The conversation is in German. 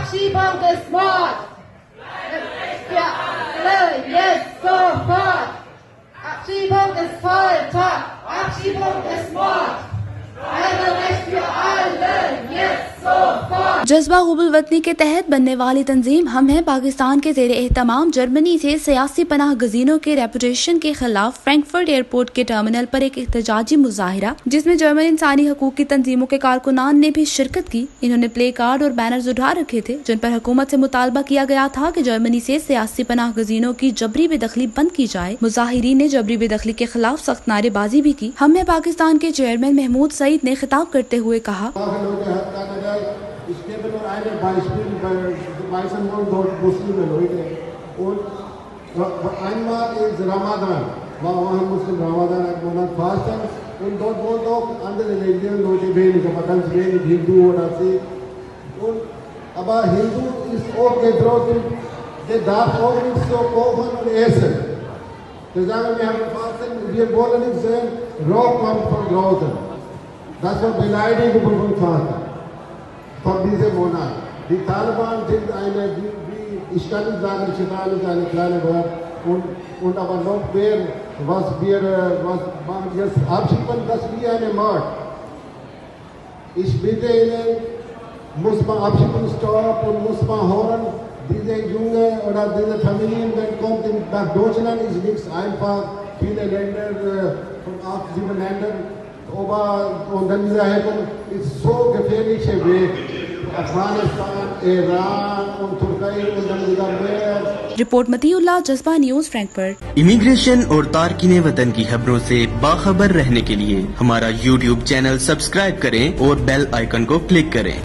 Abschiebung ist Mord. Für alle jetzt sofort. Abschiebung ist Folter. Abschiebung ist Mord. Recht für alle jetzt sofort. जज्बा क़ुबूल वतनी के तहत बनने वाली तंजीम हम हैं पाकिस्तान के ज़ेरे एहतमाम जर्मनी से सियासी पनाह गजीनों के रेपुटेशन के खिलाफ फ्रैंकफर्ट एयरपोर्ट के टर्मिनल पर एक एहतजाजी मुजाहिरा जिसमें जर्मन इंसानी हकूक की तंजीमों के कारकुनान ने भी शिरकत की। इन्होंने प्ले कार्ड और बैनर्स उठा रखे थे जिन पर हुकूमत से मुतालबा किया गया था कि जर्मनी से सियासी पनाह गजीनों की जबरी बेदखली बंद की जाए। मुजाहिरीन ने जबरी बेदखली के खिलाफ सख्त नारेबाजी भी की। हम हैं पाकिस्तान के चेयरमैन महमूद सईद ने खिताब करते हुए कहा, Ich gebe nur ein Beispiel, weil die meisten wollen dort Muslime Leute. Und einmal ist Ramadan, war auch ein Muslim Ramadan, ein Monat Fasten. Und dort wollten auch andere Religionen Leute wenig, aber ganz wenig Hindu oder sie. Aber Hindu ist auch gedroht, der darf auch nicht so kochen und essen. Die sagen, wir haben Fasten, wir wollen nicht sehen, Rauch kommt von draußen. Das war Beleidigung von Vater. Von diesem Monat. Die Taliban sind ich kann nicht sagen, Shaitan ist eine kleine Wort, und aber noch mehr, was machen jetzt abschieben, das wie eine Mord. Ich bitte Ihnen, muss man abschieben, stopp und muss man hören, diese Junge oder diese Familien, wenn kommt nach Deutschland, ist nichts einfach. Viele Länder, von 8, 7 Ländern, und dann dieser Herkunft ist so gefährlicher Weg. Afghanistan, Iran und Türkei und dann wieder mehr. Report Matiullah, जज्बा news, Frankfurt. Immigration और तारकीने वतन की खबरों से बाखबर रहने के लिए हमारा YouTube चैनल सब्सक्राइब करें और बेल आइकन को क्लिक करें।